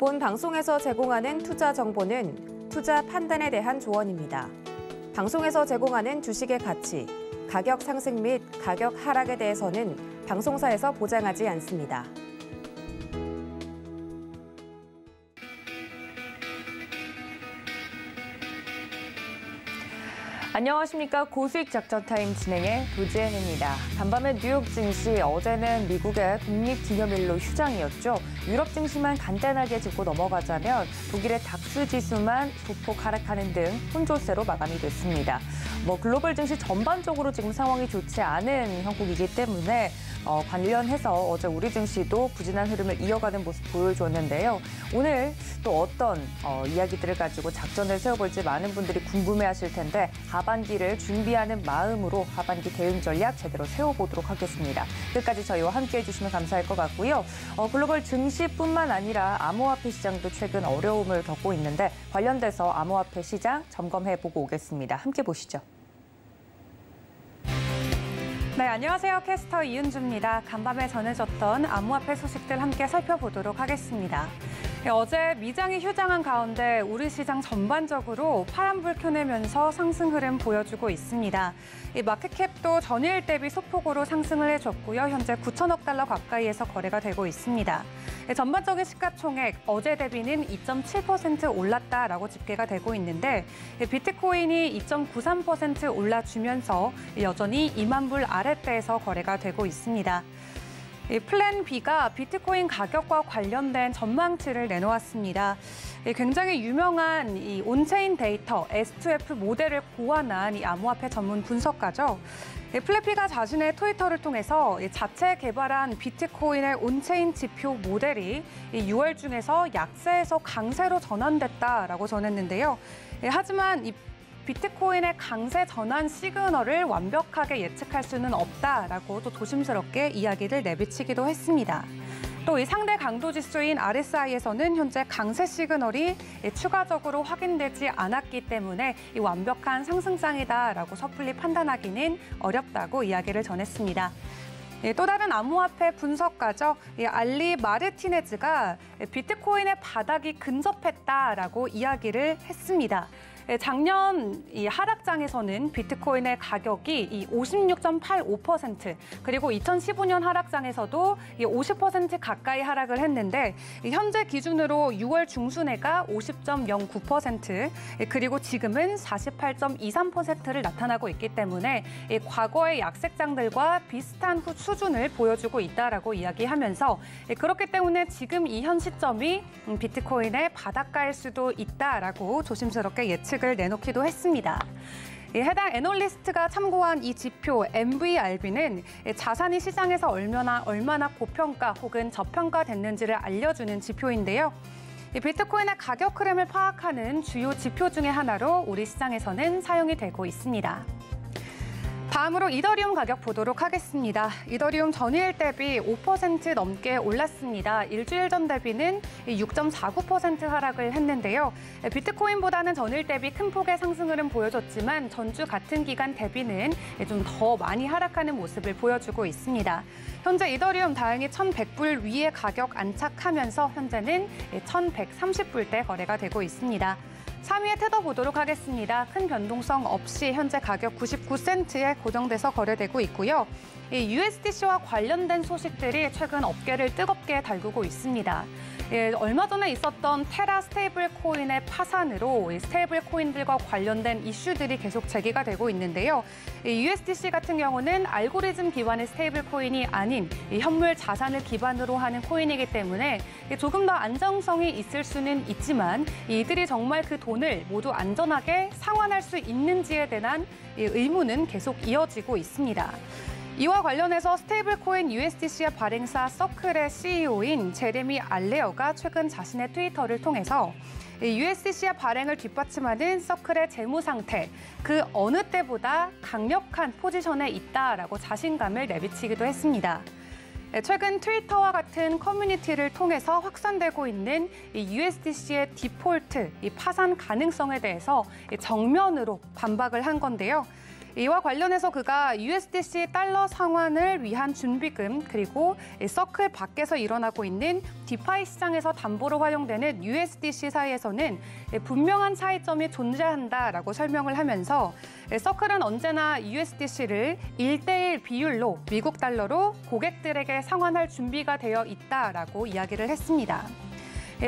본 방송에서 제공하는 투자 정보는 투자 판단에 대한 조언입니다. 방송에서 제공하는 주식의 가치, 가격 상승 및 가격 하락에 대해서는 방송사에서 보장하지 않습니다. 안녕하십니까. 고수익 작전 타임 진행의 도지엔입니다. 간밤에 뉴욕 증시, 어제는 미국의 독립기념일로 휴장이었죠. 유럽 증시만 간단하게 짚고 넘어가자면 독일의 닥스 지수만 소폭 하락하는 등 혼조세로 마감이 됐습니다. 글로벌 증시 전반적으로 지금 상황이 좋지 않은 형국이기 때문에 관련해서 어제 우리 증시도 부진한 흐름을 이어가는 모습 보여줬는데요. 오늘 또 어떤 이야기들을 가지고 작전을 세워볼지 많은 분들이 궁금해하실 텐데 하반기를 준비하는 마음으로 하반기 대응 전략 제대로 세워보도록 하겠습니다. 끝까지 저희와 함께해 주시면 감사할 것 같고요. 글로벌 증시뿐만 아니라 암호화폐 시장도 최근 어려움을 겪고 있는데 관련돼서 암호화폐 시장 점검해보고 오겠습니다. 함께 보시죠. 네, 안녕하세요. 캐스터 이은주입니다. 간밤에 전해졌던 암호화폐 소식들 함께 살펴보도록 하겠습니다. 어제 미장이 휴장한 가운데 우리 시장 전반적으로 파란불 켜내면서 상승 흐름 보여주고 있습니다. 이 마켓캡도 전일 대비 소폭으로 상승을 해줬고요. 현재 9천억 달러 가까이에서 거래가 되고 있습니다. 전반적인 시가총액 어제 대비는 2.7% 올랐다라고 집계가 되고 있는데 비트코인이 2.93% 올라주면서 여전히 2만 불 아랫대에서 거래가 되고 있습니다. 플랜 B가 비트코인 가격과 관련된 전망치를 내놓았습니다. 굉장히 유명한 이 온체인 데이터 S2F 모델을 고안한 이 암호화폐 전문 분석가죠. 플랜 B가 자신의 트위터를 통해서 자체 개발한 비트코인의 온체인 지표 모델이 6월 중에서 약세에서 강세로 전환됐다라고 전했는데요. 하지만 이 비트코인의 강세 전환 시그널을 완벽하게 예측할 수는 없다라고 또 조심스럽게 이야기를 내비치기도 했습니다. 또 이 상대 강도 지수인 RSI에서는 현재 강세 시그널이 추가적으로 확인되지 않았기 때문에 이 완벽한 상승장이다라고 섣불리 판단하기는 어렵다고 이야기를 전했습니다. 또 다른 암호화폐 분석가죠. 알리 마르티네즈가 비트코인의 바닥이 근접했다라고 이야기를 했습니다. 작년 이 하락장에서는 비트코인의 가격이 56.85%, 그리고 2015년 하락장에서도 50% 가까이 하락을 했는데 현재 기준으로 6월 중순에가 50.09%, 그리고 지금은 48.23%를 나타나고 있기 때문에 과거의 약세장들과 비슷한 수준을 보여주고 있다라고 이야기하면서 그렇기 때문에 지금 이 현 시점이 비트코인의 바닥가일 수도 있다라고 조심스럽게 예측을 내놓기도 했습니다. 해당 애널리스트가 참고한 이 지표 MVRB는 자산이 시장에서 얼마나 고평가 혹은 저평가됐는지를 알려주는 지표인데요. 비트코인의 가격 흐름을 파악하는 주요 지표 중에 하나로 우리 시장에서는 사용이 되고 있습니다. 다음으로 이더리움 가격 보도록 하겠습니다. 이더리움 전일 대비 5% 넘게 올랐습니다. 일주일 전 대비는 6.49% 하락을 했는데요. 비트코인보다는 전일 대비 큰 폭의 상승 흐름 보여줬지만 전주 같은 기간 대비는 좀 더 많이 하락하는 모습을 보여주고 있습니다. 현재 이더리움 다행히 1,100불 위에 가격 안착하면서 현재는 1,130불대 거래가 되고 있습니다. 3위에 테더 보도록 하겠습니다. 큰 변동성 없이 현재 가격 99센트에 고정돼서 거래되고 있고요. USDC와 관련된 소식들이 최근 업계를 뜨겁게 달구고 있습니다. 얼마 전에 있었던 테라 스테이블 코인의 파산으로 스테이블 코인들과 관련된 이슈들이 계속 제기가 되고 있는데요. USDC 같은 경우는 알고리즘 기반의 스테이블 코인이 아닌 현물 자산을 기반으로 하는 코인이기 때문에 조금 더 안정성이 있을 수는 있지만 이들이 정말 그 돈을 모두 안전하게 상환할 수 있는지에 대한 의문은 계속 이어지고 있습니다. 이와 관련해서 스테이블 코인 USDC의 발행사 서클의 CEO인 제레미 알레어가 최근 자신의 트위터를 통해서 USDC의 발행을 뒷받침하는 서클의 재무 상태, 그 어느 때보다 강력한 포지션에 있다라고 자신감을 내비치기도 했습니다. 최근 트위터와 같은 커뮤니티를 통해서 확산되고 있는 USDC의 디폴트, 파산 가능성에 대해서 정면으로 반박을 한 건데요. 이와 관련해서 그가 USDC 달러 상환을 위한 준비금 그리고 서클 밖에서 일어나고 있는 디파이 시장에서 담보로 활용되는 USDC 사이에서는 분명한 차이점이 존재한다라고 설명을 하면서 서클은 언제나 USDC를 1대1 비율로 미국 달러로 고객들에게 상환할 준비가 되어 있다라고 이야기를 했습니다.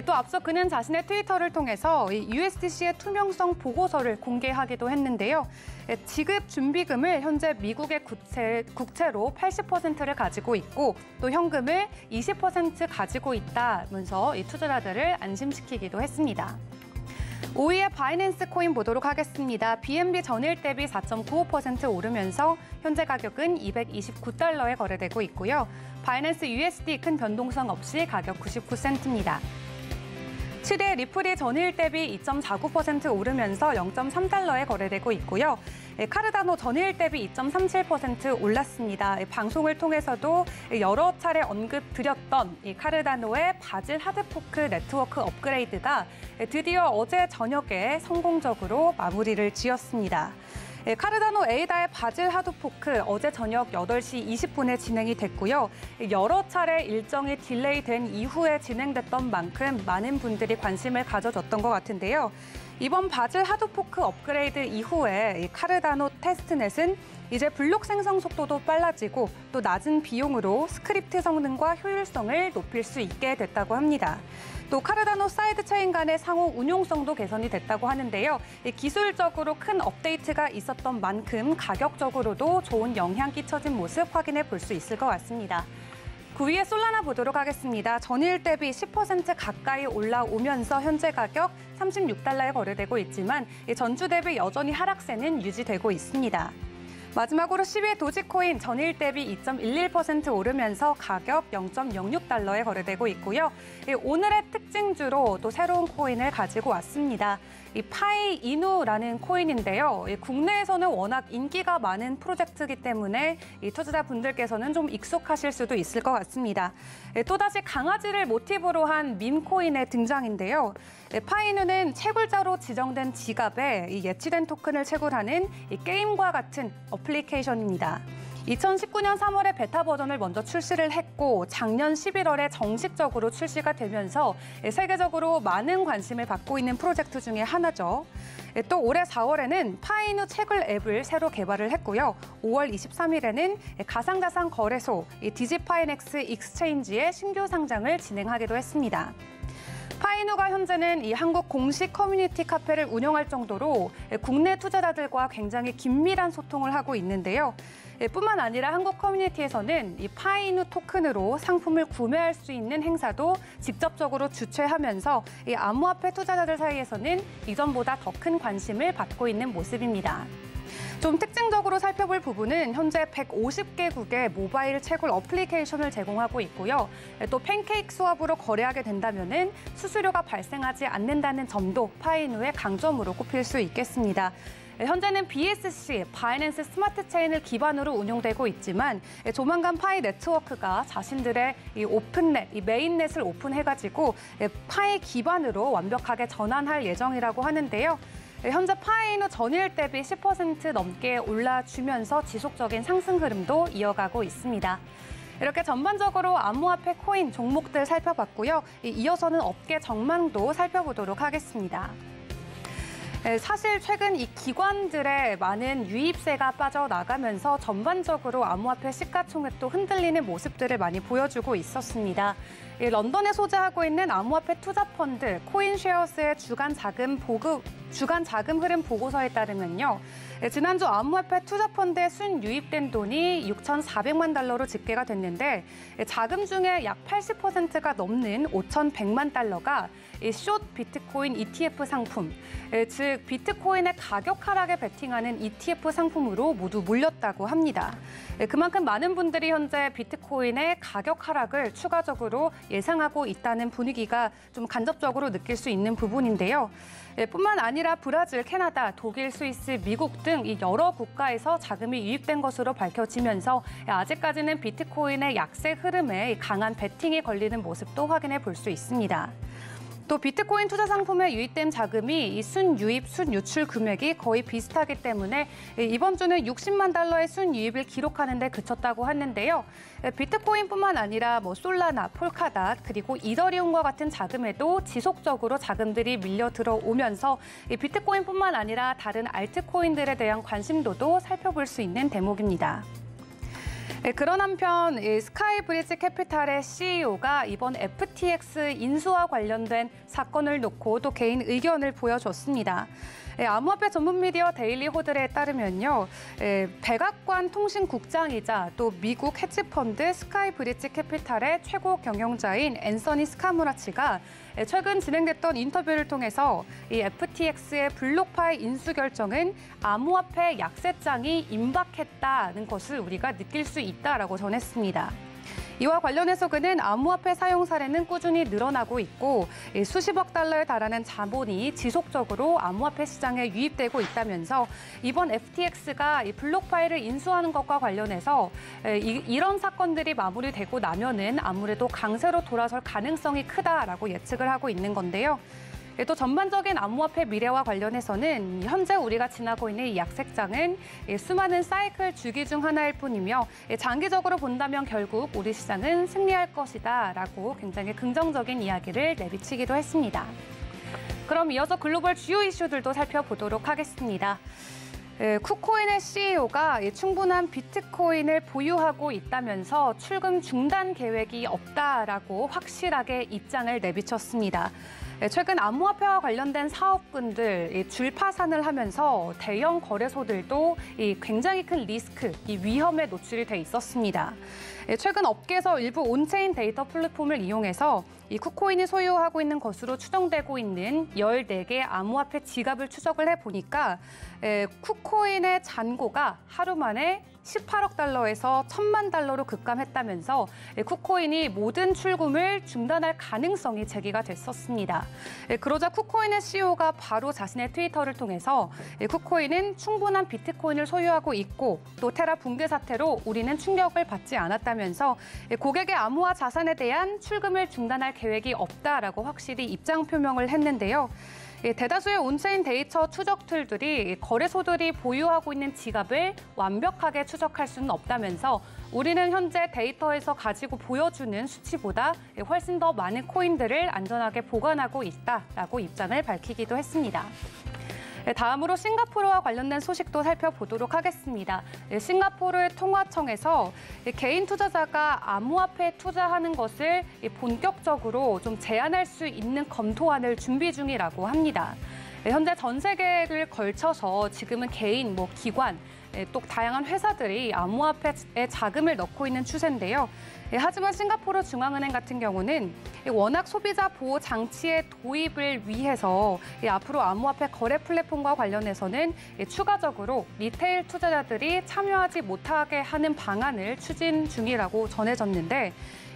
또 앞서 그는 자신의 트위터를 통해서 USDC의 투명성 보고서를 공개하기도 했는데요. 지급 준비금을 현재 미국의 국채로 80%를 가지고 있고 또 현금을 20% 가지고 있다면서 이 투자자들을 안심시키기도 했습니다. 5위의 바이낸스 코인 보도록 하겠습니다. BNB 전일 대비 4.95% 오르면서 현재 가격은 229달러에 거래되고 있고요. 바이낸스 USD 큰 변동성 없이 가격 99센트입니다. 7위 리플이 전일 대비 2.49% 오르면서 0.3달러에 거래되고 있고요. 카르다노 전일 대비 2.37% 올랐습니다. 방송을 통해서도 여러 차례 언급드렸던 이 카르다노의 바질 하드포크 네트워크 업그레이드가 드디어 어제 저녁에 성공적으로 마무리를 지었습니다. 카르다노 에이다의 바질 하드포크 어제 저녁 8시 20분에 진행이 됐고요. 여러 차례 일정이 딜레이된 이후에 진행됐던 만큼 많은 분들이 관심을 가져줬던 것 같은데요. 이번 바질 하드포크 업그레이드 이후에 이 카르다노 테스트넷은 이제 블록 생성 속도도 빨라지고 또 낮은 비용으로 스크립트 성능과 효율성을 높일 수 있게 됐다고 합니다. 또 카르다노 사이드 체인 간의 상호 운용성도 개선이 됐다고 하는데요. 기술적으로 큰 업데이트가 있었던 만큼 가격적으로도 좋은 영향 끼쳐진 모습 확인해 볼 수 있을 것 같습니다. 9위의 솔라나 보도록 하겠습니다. 전일 대비 10% 가까이 올라오면서 현재 가격 36달러에 거래되고 있지만 전주 대비 여전히 하락세는 유지되고 있습니다. 마지막으로 10위의 도지코인 전일 대비 2.11% 오르면서 가격 0.06달러에 거래되고 있고요. 오늘의 특징주로 또 새로운 코인을 가지고 왔습니다. 이 파이이누라는 코인인데요. 국내에서는 워낙 인기가 많은 프로젝트이기 때문에 이 투자자분들께서는 좀 익숙하실 수도 있을 것 같습니다. 또다시 강아지를 모티브로 한 밈코인의 등장인데요. 파이누는 채굴자로 지정된 지갑에 이 예치된 토큰을 채굴하는 이 게임과 같은 어플리케이션입니다. 2019년 3월에 베타 버전을 먼저 출시를 했고 작년 11월에 정식적으로 출시가 되면서 세계적으로 많은 관심을 받고 있는 프로젝트 중에 하나죠. 또 올해 4월에는 파이누 채굴 앱을 새로 개발을 했고요. 5월 23일에는 가상자산 거래소 디지파이넥스 익스체인지의 신규 상장을 진행하기도 했습니다. 파이누가 현재는 이 한국 공식 커뮤니티 카페를 운영할 정도로 국내 투자자들과 굉장히 긴밀한 소통을 하고 있는데요. 뿐만 아니라 한국 커뮤니티에서는 이 파이누 토큰으로 상품을 구매할 수 있는 행사도 직접적으로 주최하면서 이 암호화폐 투자자들 사이에서는 이전보다 더 큰 관심을 받고 있는 모습입니다. 좀 특징적으로 살펴볼 부분은 현재 150개국의 모바일 채굴 어플리케이션을 제공하고 있고요. 또 팬케이크 수합으로 거래하게 된다면 수수료가 발생하지 않는다는 점도 파이누의 강점으로 꼽힐 수 있겠습니다. 현재는 BSC, 바이낸스 스마트 체인을 기반으로 운영되고 있지만 조만간 파이 네트워크가 자신들의 이 오픈넷, 이 메인넷을 오픈해가지고 파이 기반으로 완벽하게 전환할 예정이라고 하는데요. 현재 파이누 전일 대비 10% 넘게 올라주면서 지속적인 상승 흐름도 이어가고 있습니다. 이렇게 전반적으로 암호화폐 코인 종목들 살펴봤고요. 이어서는 업계 전망도 살펴보도록 하겠습니다. 사실 최근 이 기관들의 많은 유입세가 빠져나가면서 전반적으로 암호화폐 시가총액도 흔들리는 모습들을 많이 보여주고 있었습니다. 런던에 소재하고 있는 암호화폐 투자 펀드 코인쉐어스의 주간 자금 흐름 보고서에 따르면요. 지난주 암호화폐 투자 펀드에 순유입된 돈이 6,400만 달러로 집계가 됐는데 자금 중에 약 80%가 넘는 5,100만 달러가 숏 비트코인 ETF 상품, 즉 비트코인의 가격 하락에 베팅하는 ETF 상품으로 모두 몰렸다고 합니다. 그만큼 많은 분들이 현재 비트코인의 가격 하락을 추가적으로 예상하고 있다는 분위기가 좀 간접적으로 느낄 수 있는 부분인데요. 뿐만 아니라 브라질, 캐나다, 독일, 스위스, 미국 등 이 여러 국가에서 자금이 유입된 것으로 밝혀지면서 아직까지는 비트코인의 약세 흐름에 강한 베팅이 걸리는 모습도 확인해 볼 수 있습니다. 또 비트코인 투자 상품에 유입된 자금이 이 순유입, 순유출 금액이 거의 비슷하기 때문에 이번 주는 60만 달러의 순유입을 기록하는 데 그쳤다고 하는데요. 비트코인뿐만 아니라 솔라나, 폴카닷, 그리고 이더리움과 같은 자금에도 지속적으로 자금들이 밀려 들어오면서 비트코인뿐만 아니라 다른 알트코인들에 대한 관심도도 살펴볼 수 있는 대목입니다. 그런 한편 스카이브리지 캐피탈의 CEO가 이번 FTX 인수와 관련된 사건을 놓고 또 개인 의견을 보여줬습니다. 암호화폐 전문 미디어 데일리 호들에 따르면요, 백악관 통신국장이자 또 미국 헤지펀드 스카이브리지 캐피탈의 최고 경영자인 앤서니 스카무라치가 최근 진행됐던 인터뷰를 통해서 이 FTX의 블록파이 인수 결정은 암호화폐 약세장이 임박했다는 것을 우리가 느낄 수 있다라고 전했습니다. 이와 관련해서 그는 암호화폐 사용 사례는 꾸준히 늘어나고 있고 수십억 달러에 달하는 자본이 지속적으로 암호화폐 시장에 유입되고 있다면서 이번 FTX가 이 블록파이를 인수하는 것과 관련해서 이런 사건들이 마무리되고 나면은 아무래도 강세로 돌아설 가능성이 크다라고 예측을 하고 있는 건데요. 또 전반적인 암호화폐 미래와 관련해서는 현재 우리가 지나고 있는 이 약세장은 수많은 사이클 주기 중 하나일 뿐이며 장기적으로 본다면 결국 우리 시장은 승리할 것이다라고 굉장히 긍정적인 이야기를 내비치기도 했습니다. 그럼 이어서 글로벌 주요 이슈들도 살펴보도록 하겠습니다. 쿠코인의 CEO가 충분한 비트코인을 보유하고 있다면서 출금 중단 계획이 없다라고 확실하게 입장을 내비쳤습니다. 최근 암호화폐와 관련된 사업군들 줄파산을 하면서 대형 거래소들도 굉장히 큰 리스크, 위험에 노출이 돼 있었습니다. 최근 업계에서 일부 온체인 데이터 플랫폼을 이용해서 이 쿠코인이 소유하고 있는 것으로 추정되고 있는 14개 암호화폐 지갑을 추적을 해보니까 쿠코인의 잔고가 하루 만에 18억 달러에서 1,000만 달러로 급감했다면서 쿠코인이 모든 출금을 중단할 가능성이 제기가 됐었습니다. 그러자 쿠코인의 CEO가 바로 자신의 트위터를 통해서 쿠코인은 충분한 비트코인을 소유하고 있고 또 테라 붕괴 사태로 우리는 충격을 받지 않았다면서 고객의 암호화 자산에 대한 출금을 중단할 계획이 없다라고 확실히 입장 표명을 했는데요. 대다수의 온체인 데이터 추적 툴들이 거래소들이 보유하고 있는 지갑을 완벽하게 추적할 수는 없다면서 우리는 현재 데이터에서 가지고 보여주는 수치보다 훨씬 더 많은 코인들을 안전하게 보관하고 있다라고 입장을 밝히기도 했습니다. 다음으로 싱가포르와 관련된 소식도 살펴보도록 하겠습니다. 싱가포르 통화청에서 개인 투자자가 암호화폐에 투자하는 것을 본격적으로 좀 제한할 수 있는 검토안을 준비 중이라고 합니다. 현재 전 세계를 걸쳐서 지금은 개인, 기관, 또 다양한 회사들이 암호화폐에 자금을 넣고 있는 추세인데요. 하지만 싱가포르 중앙은행 같은 경우는 워낙 소비자 보호 장치의 도입을 위해서 앞으로 암호화폐 거래 플랫폼과 관련해서는 추가적으로 리테일 투자자들이 참여하지 못하게 하는 방안을 추진 중이라고 전해졌는데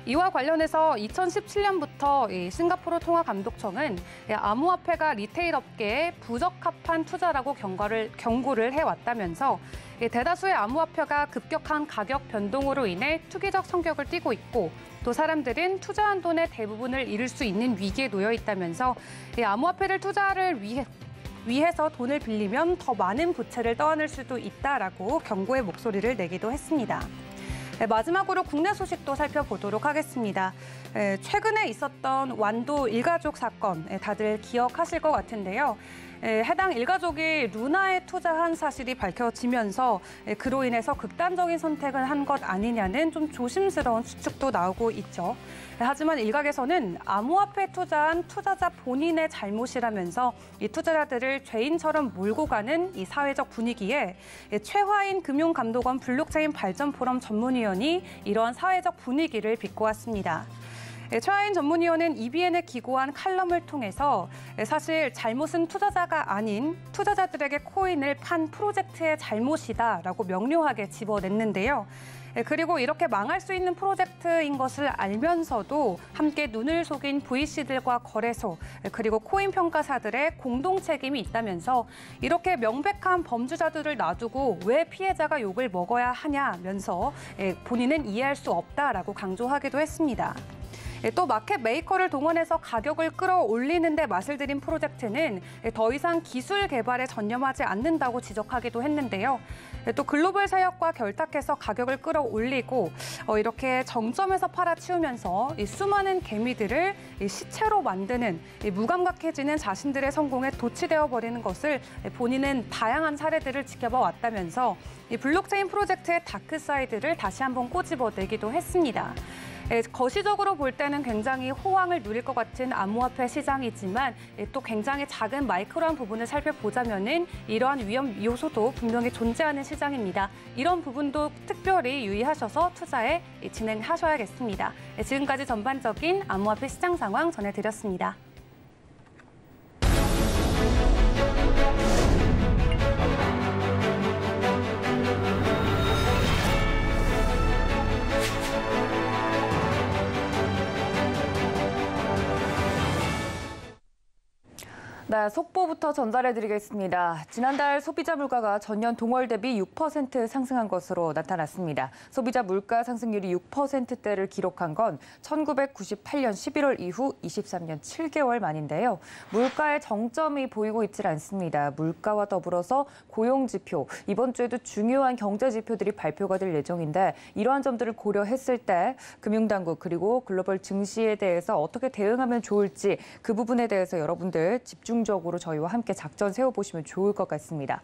이와 관련해서 2017년부터 싱가포르 통화감독청은 암호화폐가 리테일 업계에 부적합한 투자라고 경고를 해왔다면서 대다수의 암호화폐가 급격한 가격 변동으로 인해 투기적 성격을 띠고 있고 또 사람들은 투자한 돈의 대부분을 잃을 수 있는 위기에 놓여 있다면서 암호화폐를 투자를 위해서 돈을 빌리면 더 많은 부채를 떠안을 수도 있다라고 경고의 목소리를 내기도 했습니다. 마지막으로 국내 소식도 살펴보도록 하겠습니다. 최근에 있었던 완도 일가족 사건 다들 기억하실 것 같은데요. 해당 일가족이 루나에 투자한 사실이 밝혀지면서 그로 인해서 극단적인 선택을 한 것 아니냐는 좀 조심스러운 추측도 나오고 있죠. 하지만 일각에서는 암호화폐에 투자한 투자자 본인의 잘못이라면서 이 투자자들을 죄인처럼 몰고 가는 이 사회적 분위기에 최화인 금융감독원 블록체인 발전 포럼 전문위원이 이러한 사회적 분위기를 비꼬았습니다. 최하인 전문위원은 EBN에 기고한 칼럼을 통해서 사실 잘못은 투자자가 아닌 투자자들에게 코인을 판 프로젝트의 잘못이다라고 명료하게 집어냈는데요. 그리고 이렇게 망할 수 있는 프로젝트인 것을 알면서도 함께 눈을 속인 VC들과 거래소 그리고 코인 평가사들의 공동 책임이 있다면서 이렇게 명백한 범죄자들을 놔두고 왜 피해자가 욕을 먹어야 하냐면서 본인은 이해할 수 없다라고 강조하기도 했습니다. 또 마켓 메이커를 동원해서 가격을 끌어올리는 데 맛을 들인 프로젝트는 더 이상 기술 개발에 전념하지 않는다고 지적하기도 했는데요. 또 글로벌 세력과 결탁해서 가격을 끌어올리고 이렇게 정점에서 팔아치우면서 이 수많은 개미들을 시체로 만드는 무감각해지는 자신들의 성공에 도취되어 버리는 것을 본인은 다양한 사례들을 지켜봐 왔다면서 이 블록체인 프로젝트의 다크사이드를 다시 한번 꼬집어내기도 했습니다. 거시적으로 볼 때는 굉장히 호황을 누릴 것 같은 암호화폐 시장이지만 또 굉장히 작은 마이크로한 부분을 살펴보자면은 이러한 위험 요소도 분명히 존재하는 시장입니다. 이런 부분도 특별히 유의하셔서 투자에 진행하셔야겠습니다. 지금까지 전반적인 암호화폐 시장 상황 전해드렸습니다. 네, 속보부터 전달해드리겠습니다. 지난달 소비자 물가가 전년 동월 대비 6% 상승한 것으로 나타났습니다. 소비자 물가 상승률이 6%대를 기록한 건 1998년 11월 이후 23년 7개월 만인데요. 물가의 정점이 보이고 있질 않습니다. 물가와 더불어서 고용지표, 이번 주에도 중요한 경제지표들이 발표가 될 예정인데 이러한 점들을 고려했을 때 금융당국 그리고 글로벌 증시에 대해서 어떻게 대응하면 좋을지 그 부분에 대해서 여러분들 집중적으로 저희와 함께 작전 세워보시면 좋을 것 같습니다.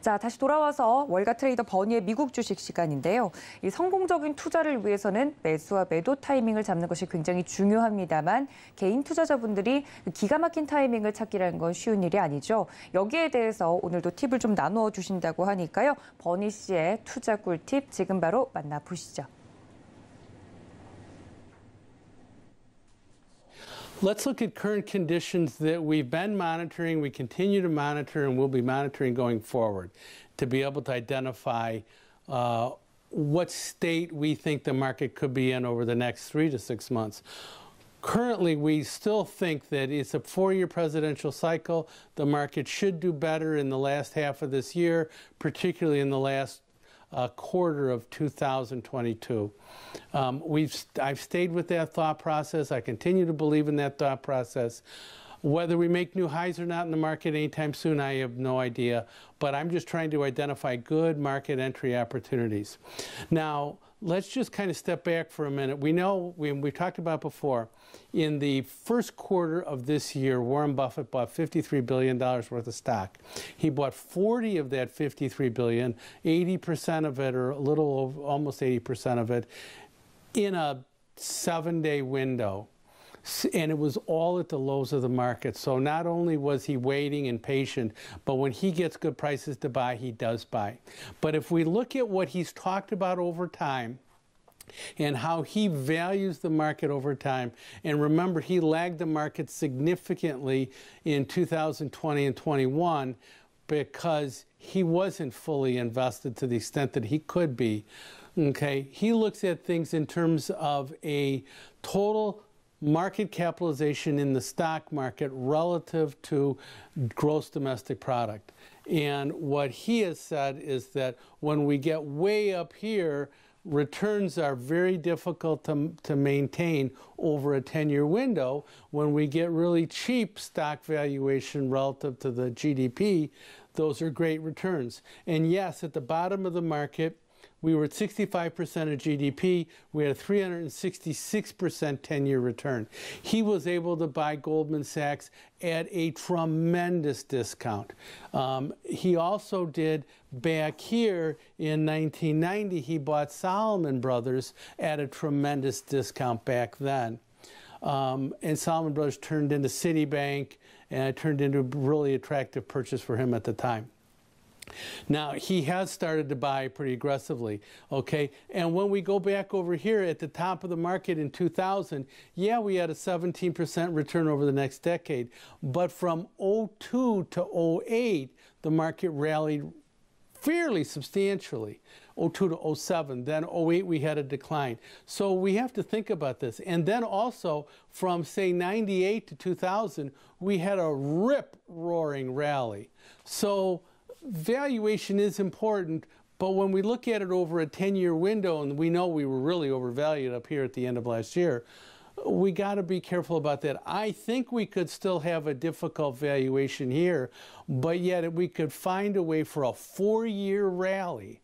자, 다시 돌아와서 월가 트레이더 버니의 미국 주식 시간인데요. 이 성공적인 투자를 위해서는 매수와 매도 타이밍을 잡는 것이 굉장히 중요합니다만 개인 투자자분들이 기가 막힌 타이밍을 찾기라는 건 쉬운 일이 아니죠. 여기에 대해서 오늘도 팁을 좀 나누어 주신다고 하니까요. 버니 씨의 투자 꿀팁 지금 바로 만나보시죠. Let's look at current conditions that we've been monitoring, we continue to monitor, and we'll be monitoring going forward to be able to identify what state we think the market could be in over the next 3 to 6 months. Currently, we still think that it's a 4-year presidential cycle. The market should do better in the last half of this year, particularly in the last quarter of 2022. I've stayed with that thought process. I continue to believe in that thought process. Whether we make new highs or not in the market anytime soon, I have no idea. But I'm just trying to identify good market entry opportunities. Now, let's just kind of step back for a minute. We know, we talked about before, in the first quarter of this year, Warren Buffett bought $53 billion worth of stock. He bought 40 of that $53 billion, 80% of it, or a little over, almost 80% of it, in a 7-day window. And it was all at the lows of the market. So not only was he waiting and patient, but when he gets good prices to buy, he does buy. But if we look at what he's talked about over time, and how he values the market over time. And remember, he lagged the market significantly in 2020 and 21 because he wasn't fully invested to the extent that he could be. Okay, he looks at things in terms of a total market capitalization in the stock market relative to gross domestic product. And what he has said is that when we get way up here, returns are very difficult to maintain over a 10-year window. When we get really cheap stock valuation relative to the GDP, those are great returns. And yes, at the bottom of the market, we were at 65% of GDP. We had a 366% 10-year return. He was able to buy Goldman Sachs at a tremendous discount. He also did back here in 1990, he bought Salomon Brothers at a tremendous discount back then. And Salomon Brothers turned into Citibank, and it turned into a really attractive purchase for him at the time. Now, he has started to buy pretty aggressively, okay? And when we go back over here at the top of the market in 2000, yeah, we had a 17% return over the next decade. But from 02 to 08, the market rallied fairly substantially. 02 to 07, then 08 we had a decline. So we have to think about this. And then also from, say, 98 to 2000, we had a rip-roaring rally. So valuation is important, but when we look at it over a 10-year window, and we know we were really overvalued up here at the end of last year, we got to be careful about that. I think we could still have a difficult valuation here, but yet we could find a way for a 4-year rally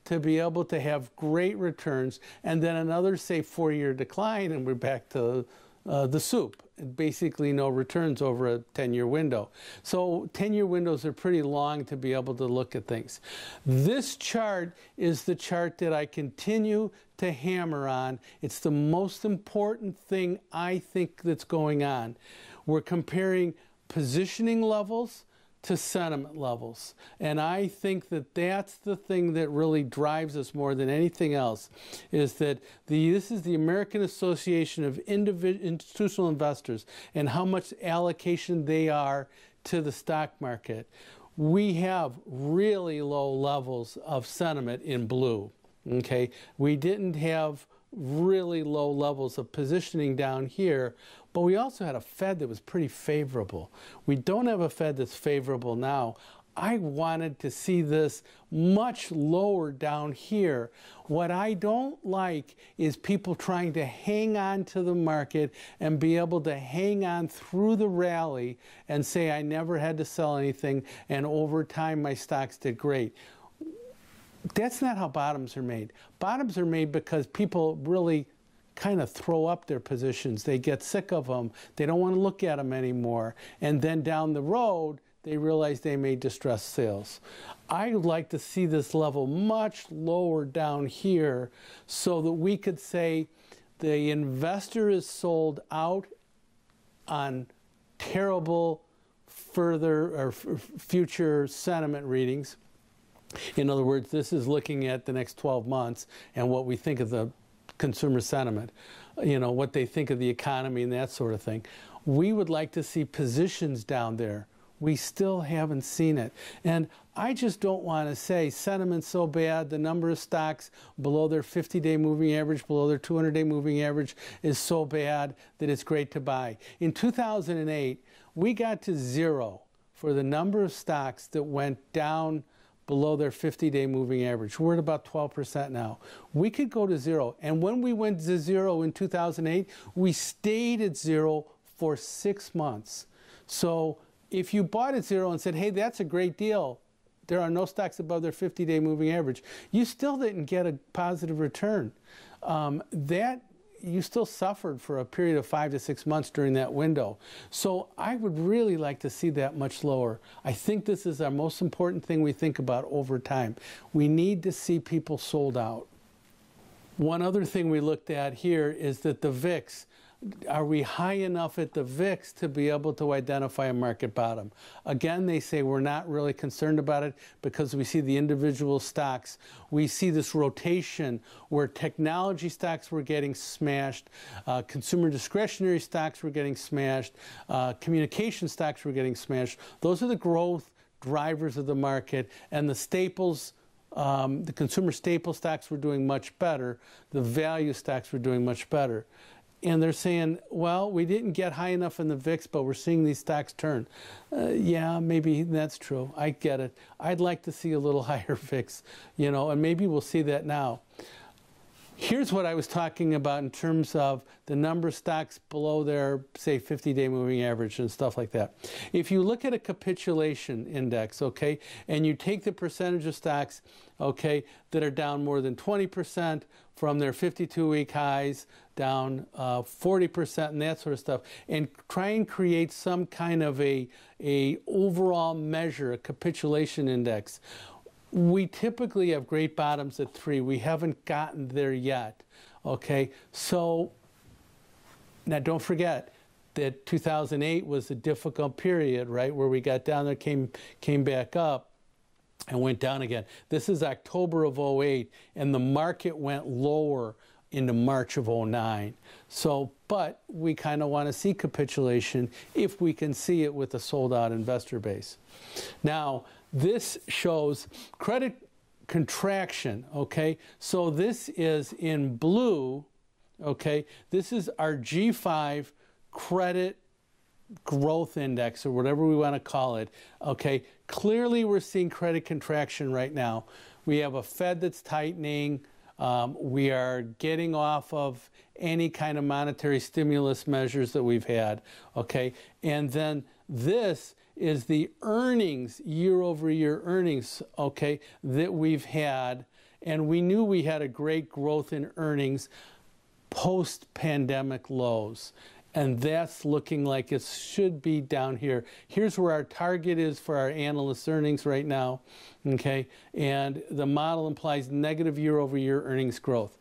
to be able to have great returns, and then another, say, 4-year decline, and we're back to the soup. Basically no returns over a 10-year window. So 10-year windows are pretty long to be able to look at things. This chart is the chart that I continue to hammer on. It's the most important thing I think that's going on. We're comparing positioning levels to sentiment levels. And I think that that's the thing that really drives us more than anything else, is that this is the American Association of Institutional Investors and how much allocation they are to the stock market. We have really low levels of sentiment in blue, okay? We didn't have really low levels of positioning down here, but we also had a Fed that was pretty favorable. We don't have a Fed that's favorable now. I wanted to see this much lower down here. What I don't like is people trying to hang on to the market and be able to hang on through the rally and say, I never had to sell anything, and over time my stocks did great. That's not how bottoms are made. Bottoms are made because people really kind of throw up their positions. They get sick of them. They don't want to look at them anymore. And then down the road, they realize they made distressed sales. I would like to see this level much lower down here so that we could say the investor is sold out on terrible further or future sentiment readings. In other words, this is looking at the next 12 months and what we think of the consumer sentiment, you know, what they think of the economy and that sort of thing. We would like to see positions down there. We still haven't seen it. And I just don't want to say sentiment's so bad, the number of stocks below their 50-day moving average, below their 200-day moving average is so bad that it's great to buy. In 2008, we got to 0 for the number of stocks that went down below their 50-day moving average. We're at about 12% now. We could go to 0. And when we went to 0 in 2008, we stayed at 0 for 6 months. So if you bought at 0 and said, hey, that's a great deal, there are no stocks above their 50-day moving average, you still didn't get a positive return. You still suffered for a period of 5 to 6 months during that window. So I would really like to see that much lower. I think this is our most important thing we think about over time. We need to see people sold out. One other thing we looked at here is that the VIX, are we high enough at the VIX to be able to identify a market bottom? Again, they say we're not really concerned about it because we see the individual stocks. We see this rotation where technology stocks were getting smashed, consumer discretionary stocks were getting smashed, communication stocks were getting smashed. Those are the growth drivers of the market, and the staples, the consumer staple stocks were doing much better. The value stocks were doing much better. And they're saying, well, we didn't get high enough in the VIX, but we're seeing these stocks turn. Yeah, maybe that's true. I get it. I'd like to see a little higher VIX, you know, and maybe we'll see that now. Here's what I was talking about in terms of the number of stocks below their, say, 50-day moving average and stuff like that. If you look at a capitulation index, okay, and you take the percentage of stocks, okay, that are down more than 20% from their 52-week highs, down 40% and that sort of stuff, and try and create some kind of a overall measure, a capitulation index. We typically have great bottoms at 3. We haven't gotten there yet, okay? So now don't forget that 2008 was a difficult period, right, where we got down there, came back up, and went down again. This is October of 08, and the market went lower into March of 09. So, but we kind of want to see capitulation if we can see it with a sold-out investor base. Now, this shows credit contraction, okay? So this is in blue, okay? This is our G5 credit growth index, or whatever we want to call it, okay? Clearly we're seeing credit contraction right now. We have a Fed that's tightening. We are getting off of any kind of monetary stimulus measures that we've had, okay? And then this is the earnings, year-over-year earnings, okay, that we've had. And we knew we had a great growth in earnings post-pandemic lows. And that's looking like it should be down here. Here's where our target is for our analyst earnings right now, okay? And the model implies negative year-over-year earnings growth.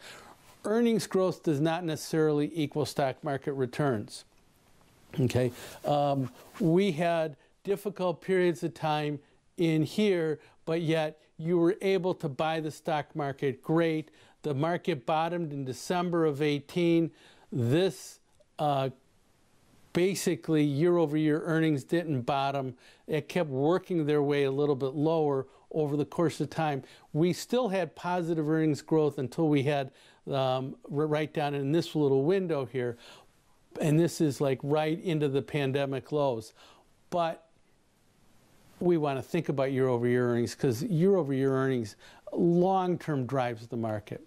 Earnings growth does not necessarily equal stock market returns, okay? We had difficult periods of time in here, but yet you were able to buy the stock market great. The market bottomed in December of 18. This basically year-over-year earnings didn't bottom. It kept working their way a little bit lower over the course of time. We still had positive earnings growth until we had right down in this little window here. And this is like right into the pandemic lows. But we want to think about year-over-year earnings because year-over-year earnings long-term drives the market.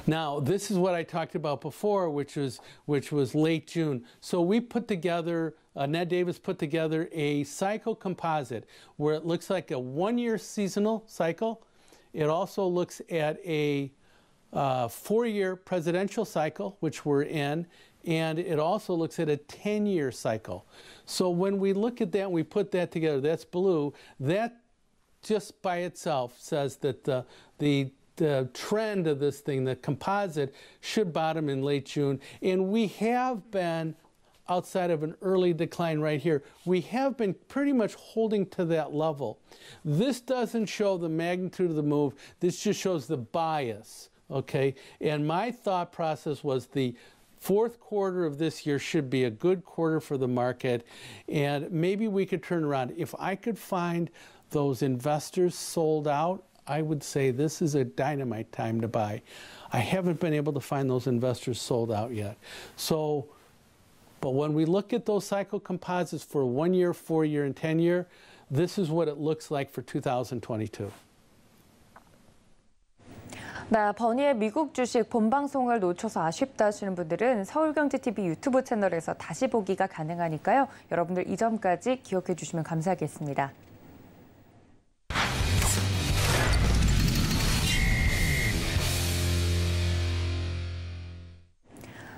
Now, this is what I talked about before, which was late June. So we put together, Ned Davis put together a cycle composite where it looks like a one-year seasonal cycle. It also looks at a 4-year presidential cycle, which we're in, and it also looks at a 10-year cycle. So when we look at that and we put that together, that's blue, that just by itself says that the trend of this thing, the composite, should bottom in late June. And we have been, outside of an early decline right here, we have been pretty much holding to that level. This doesn't show the magnitude of the move. This just shows the bias, okay? And my thought process was the fourth quarter of this year should be a good quarter for the market, and maybe we could turn around. If I could find those investors sold out, I would say this is a dynamite time to buy. I haven't been able to find those investors sold out yet. So, but when we look at those cycle composites for 1 year, 4 year, and 10 year, this is what it looks like for 2022. 네, 버니의 미국 주식 본방송을 놓쳐서 아쉽다 하시는 분들은 서울경제TV 유튜브 채널에서 다시 보기가 가능하니까요. 여러분들 이 점까지 기억해 주시면 감사하겠습니다.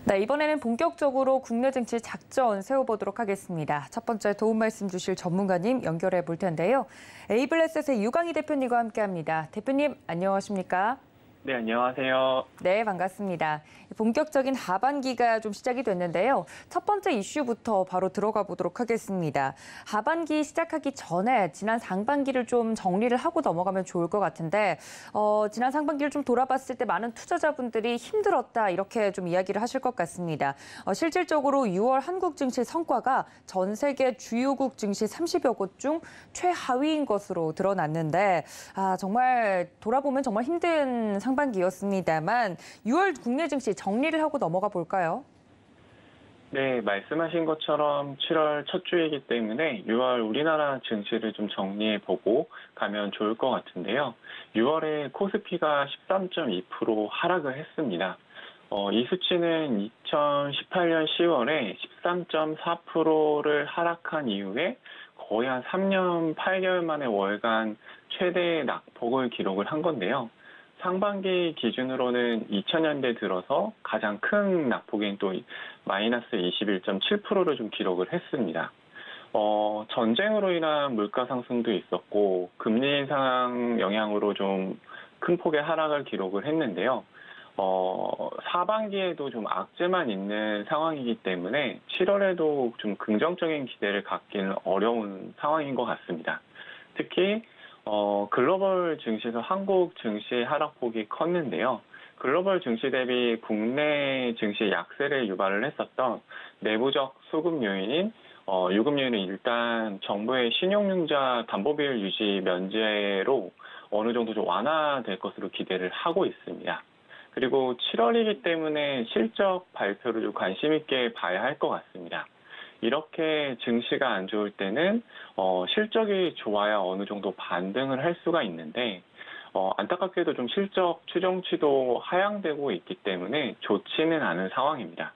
네, 이번에는 본격적으로 국내 증시 작전 세워보도록 하겠습니다. 첫 번째 도움 말씀 주실 전문가님 연결해 볼 텐데요. 에이블레셋의 유광희 대표님과 함께합니다. 대표님 안녕하십니까? 네, 안녕하세요. 네, 반갑습니다. 본격적인 하반기가 좀 시작이 됐는데요. 첫 번째 이슈부터 바로 들어가 보도록 하겠습니다. 하반기 시작하기 전에 지난 상반기를 좀 정리를 하고 넘어가면 좋을 것 같은데 지난 상반기를 좀 돌아봤을 때 많은 투자자분들이 힘들었다 이렇게 좀 이야기를 하실 것 같습니다. 실질적으로 6월 한국 증시 성과가 전 세계 주요국 증시 30여 곳 중 최하위인 것으로 드러났는데 정말 돌아보면 정말 힘든 상반기였습니다만 6월 국내 증시 정리를 하고 넘어가 볼까요? 네, 말씀하신 것처럼 7월 첫 주이기 때문에 6월 우리나라 증시를 좀 정리해보고 가면 좋을 것 같은데요. 6월에 코스피가 13.2% 하락을 했습니다. 이 수치는 2018년 10월에 13.4%를 하락한 이후에 거의 한 3년 8개월 만에 월간 최대 낙폭을 기록을 한 건데요. 상반기 기준으로는 2000년대 들어서 가장 큰 낙폭인 또 마이너스 21.7%를 좀 기록을 했습니다. 전쟁으로 인한 물가 상승도 있었고 금리 인상 영향으로 좀 큰 폭의 하락을 기록을 했는데요. 사반기에도 좀 악재만 있는 상황이기 때문에 7월에도 좀 긍정적인 기대를 갖기는 어려운 상황인 것 같습니다. 특히 글로벌 증시에서 한국 증시의 하락폭이 컸는데요. 글로벌 증시 대비 국내 증시 약세를 유발을 했었던 내부적 수급 요인인 유급 요인은 일단 정부의 신용융자 담보비율 유지 면제로 어느 정도 좀 완화될 것으로 기대를 하고 있습니다. 그리고 7월이기 때문에 실적 발표를 좀 관심 있게 봐야 할 것 같습니다. 이렇게 증시가 안 좋을 때는 실적이 좋아야 어느 정도 반등을 할 수가 있는데 안타깝게도 좀 실적 추정치도 하향되고 있기 때문에 좋지는 않은 상황입니다.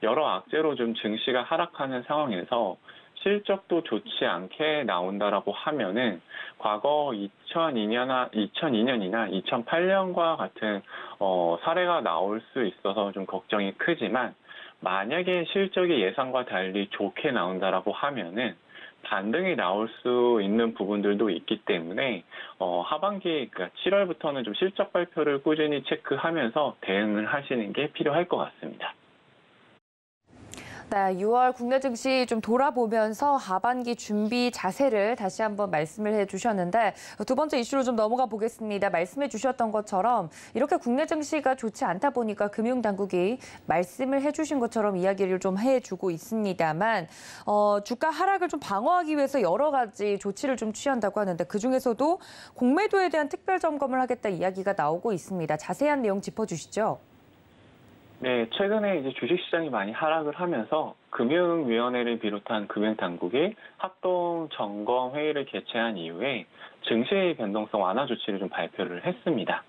여러 악재로 좀 증시가 하락하는 상황에서 실적도 좋지 않게 나온다라고 하면은 과거 2002년이나 2008년과 같은 사례가 나올 수 있어서 좀 걱정이 크지만 만약에 실적이 예상과 달리 좋게 나온다라고 하면은 반등이 나올 수 있는 부분들도 있기 때문에 하반기 그러니까 7월부터는 좀 실적 발표를 꾸준히 체크하면서 대응을 하시는 게 필요할 것 같습니다. 네, 6월 국내 증시 좀 돌아보면서 하반기 준비 자세를 다시 한번 말씀을 해주셨는데 두 번째 이슈로 좀 넘어가 보겠습니다. 말씀해 주셨던 것처럼 이렇게 국내 증시가 좋지 않다 보니까 금융당국이 말씀을 해주신 것처럼 이야기를 좀 해주고 있습니다만 주가 하락을 좀 방어하기 위해서 여러 가지 조치를 좀 취한다고 하는데 그중에서도 공매도에 대한 특별 점검을 하겠다 이야기가 나오고 있습니다. 자세한 내용 짚어주시죠. 네, 최근에 이제 주식시장이 많이 하락을 하면서 금융위원회를 비롯한 금융당국이 합동 점검 회의를 개최한 이후에 증시 변동성 완화 조치를 좀 발표를 했습니다.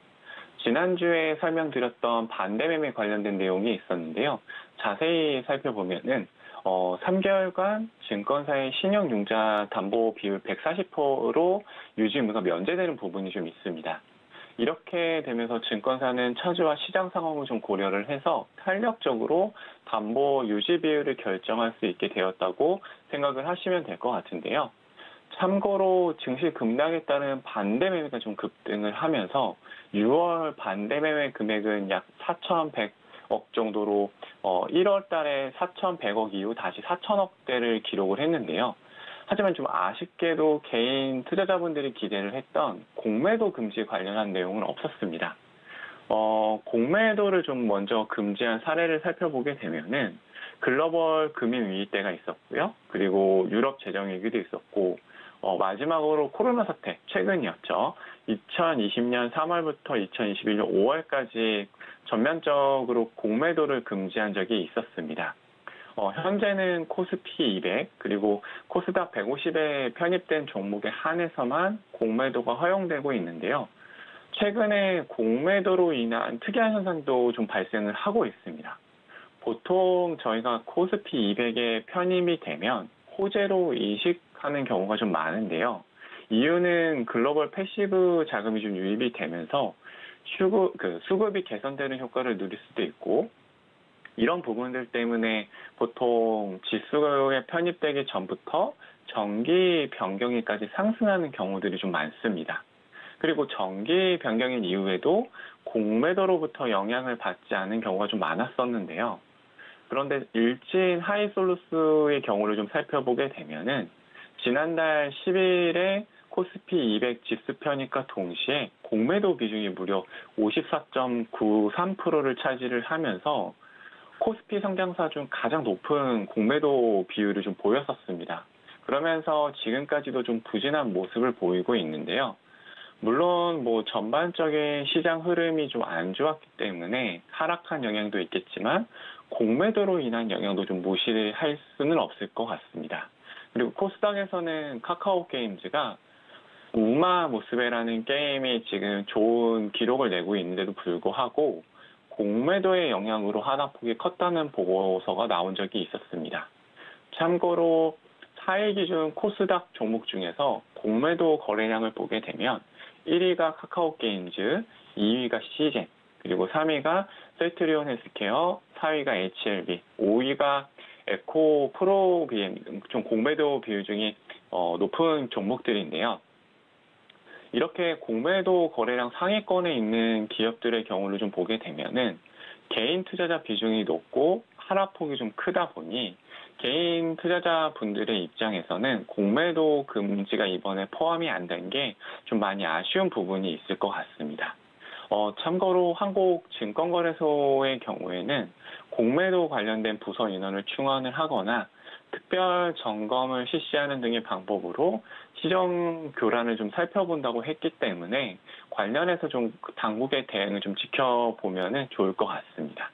지난주에 설명드렸던 반대매매 관련된 내용이 있었는데요. 자세히 살펴보면은 3개월간 증권사의 신용융자 담보 비율 140% 유지 의무가 면제되는 부분이 좀 있습니다. 이렇게 되면서 증권사는 차주와 시장 상황을 좀 고려를 해서 탄력적으로 담보 유지 비율을 결정할 수 있게 되었다고 생각을 하시면 될 것 같은데요. 참고로 증시 급락에 따른 반대 매매가 좀 급등을 하면서 6월 반대 매매 금액은 약 4,100억 정도로 1월 달에 4,100억 이후 다시 4,000억대를 기록을 했는데요. 하지만 좀 아쉽게도 개인 투자자분들이 기대를 했던 공매도 금지 관련한 내용은 없었습니다. 공매도를 좀 먼저 금지한 사례를 살펴보게 되면은 글로벌 금융 위기 때가 있었고요. 그리고 유럽 재정 위기도 있었고 마지막으로 코로나 사태 최근이었죠. 2020년 3월부터 2021년 5월까지 전면적으로 공매도를 금지한 적이 있었습니다. 현재는 코스피 200 그리고 코스닥 150에 편입된 종목에 한해서만 공매도가 허용되고 있는데요. 최근에 공매도로 인한 특이한 현상도 좀 발생을 하고 있습니다. 보통 저희가 코스피 200에 편입이 되면 호재로 인식하는 경우가 좀 많은데요. 이유는 글로벌 패시브 자금이 좀 유입이 되면서 수급이 개선되는 효과를 누릴 수도 있고 이런 부분들 때문에 보통 지수에 편입되기 전부터 정기 변경일까지 상승하는 경우들이 좀 많습니다. 그리고 정기 변경일 이후에도 공매도로부터 영향을 받지 않은 경우가 좀 많았었는데요. 그런데 일진 하이솔루스의 경우를 좀 살펴보게 되면은 지난달 10일에 코스피 200 지수 편입과 동시에 공매도 비중이 무려 54.93%를 차지를 하면서 코스피 상장사 중 가장 높은 공매도 비율을 좀 보였었습니다. 그러면서 지금까지도 좀 부진한 모습을 보이고 있는데요. 물론 전반적인 시장 흐름이 좀 안 좋았기 때문에 하락한 영향도 있겠지만 공매도로 인한 영향도 좀 무시할 수는 없을 것 같습니다. 그리고 코스닥에서는 카카오 게임즈가 우마 무스베라는 게임이 지금 좋은 기록을 내고 있는데도 불구하고 공매도의 영향으로 하락폭이 컸다는 보고서가 나온 적이 있었습니다. 참고로 4일 기준 코스닥 종목 중에서 공매도 거래량을 보게 되면 1위가 카카오게임즈, 2위가 시젠, 그리고 3위가 셀트리온 헬스케어, 4위가 HLB, 5위가 에코 프로비엠, 좀 공매도 비율 중에 높은 종목들인데요. 이렇게 공매도 거래량 상위권에 있는 기업들의 경우를 좀 보게 되면은 개인 투자자 비중이 높고 하락폭이 좀 크다 보니 개인 투자자 분들의 입장에서는 공매도 금지가 이번에 포함이 안 된 게 좀 많이 아쉬운 부분이 있을 것 같습니다. 참고로 한국증권거래소의 경우에는 공매도 관련된 부서 인원을 충원을 하거나 특별 점검을 실시하는 등의 방법으로 시정 교란을 좀 살펴본다고 했기 때문에 관련해서 좀 당국의 대응을 좀 지켜보면 좋을 것 같습니다.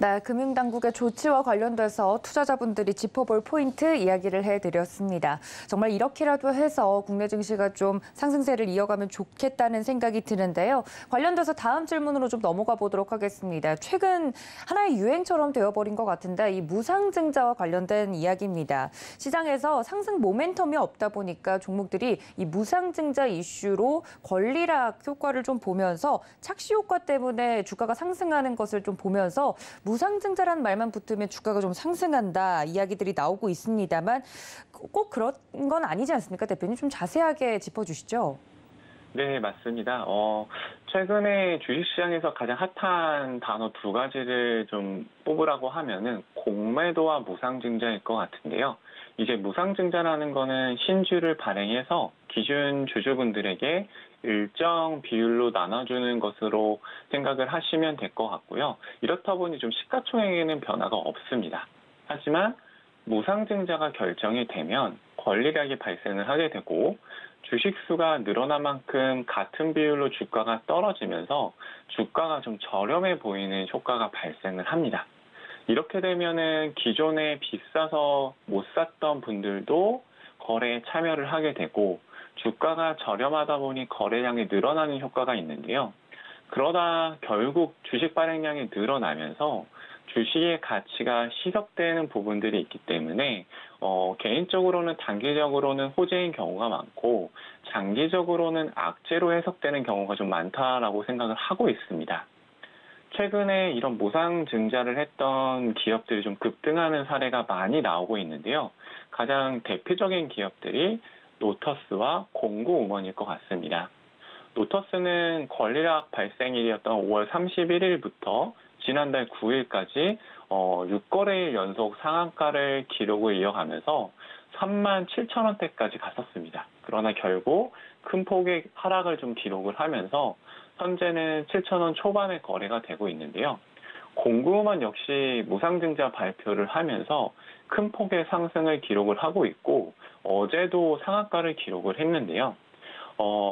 네, 금융당국의 조치와 관련돼서 투자자분들이 짚어볼 포인트 이야기를 해드렸습니다. 정말 이렇게라도 해서 국내 증시가 좀 상승세를 이어가면 좋겠다는 생각이 드는데요. 관련돼서 다음 질문으로 좀 넘어가 보도록 하겠습니다. 최근 하나의 유행처럼 되어버린 것 같은데 이 무상증자와 관련된 이야기입니다. 시장에서 상승 모멘텀이 없다 보니까 종목들이 이 무상증자 이슈로 권리락 효과를 좀 보면서 착시 효과 때문에 주가가 상승하는 것을 좀 보면서 무상증자라는 말만 붙으면 주가가 좀 상승한다 이야기들이 나오고 있습니다만 꼭 그런 건 아니지 않습니까? 대표님 좀 자세하게 짚어주시죠. 네, 맞습니다. 최근에 주식시장에서 가장 핫한 단어 두 가지를 좀 뽑으라고 하면은 공매도와 무상증자일 것 같은데요. 이제 무상증자라는 거는 신주를 발행해서 기준 주주분들에게 일정 비율로 나눠주는 것으로 생각을 하시면 될 것 같고요. 이렇다 보니 좀 시가총액에는 변화가 없습니다. 하지만 무상증자가 결정이 되면 권리락이 발생을 하게 되고 주식수가 늘어난 만큼 같은 비율로 주가가 떨어지면서 주가가 좀 저렴해 보이는 효과가 발생을 합니다. 이렇게 되면은 기존에 비싸서 못 샀던 분들도 거래에 참여를 하게 되고 주가가 저렴하다 보니 거래량이 늘어나는 효과가 있는데요. 그러다 결국 주식 발행량이 늘어나면서 주식의 가치가 희석되는 부분들이 있기 때문에 개인적으로는 단기적으로는 호재인 경우가 많고 장기적으로는 악재로 해석되는 경우가 좀 많다라고 생각을 하고 있습니다. 최근에 이런 무상증자를 했던 기업들이 좀 급등하는 사례가 많이 나오고 있는데요. 가장 대표적인 기업들이 노터스와 공구음원일 것 같습니다. 노터스는 권리락 발생일이었던 5월 31일부터 지난달 9일까지 6거래일 연속 상한가를 기록을 이어가면서 37,000원대까지 갔었습니다. 그러나 결국 큰 폭의 하락을 좀 기록을 하면서 현재는 7,000원 초반의 거래가 되고 있는데요. 공구음원 역시 무상증자 발표를 하면서 큰 폭의 상승을 기록을 하고 있고 어제도 상한가를 기록을 했는데요.